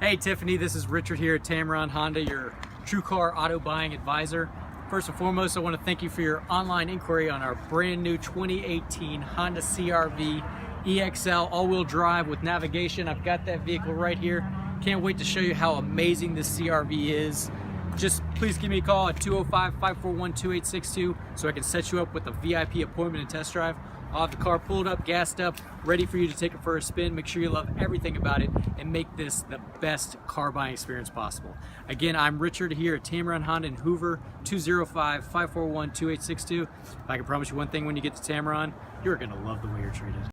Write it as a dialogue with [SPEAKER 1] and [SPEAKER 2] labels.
[SPEAKER 1] Hey Tiffany, this is Richard here at Tameron Honda, your true car auto buying advisor. First and foremost, I want to thank you for your online inquiry on our brand new 2018 Honda CR-V EXL all-wheel drive with navigation. I've got that vehicle right here. Can't wait to show you how amazing this CR-V is. Just please give me a call at 205-541-2862 so I can set you up with a VIP appointment and test drive. I'll have the car pulled up, gassed up, ready for you to take it for a spin. Make sure you love everything about it and make this the best car buying experience possible. Again, I'm Richard here at Tameron Honda in Hoover, 205-541-2862. If I can promise you one thing when you get to Tameron, you're gonna love the way you're treated.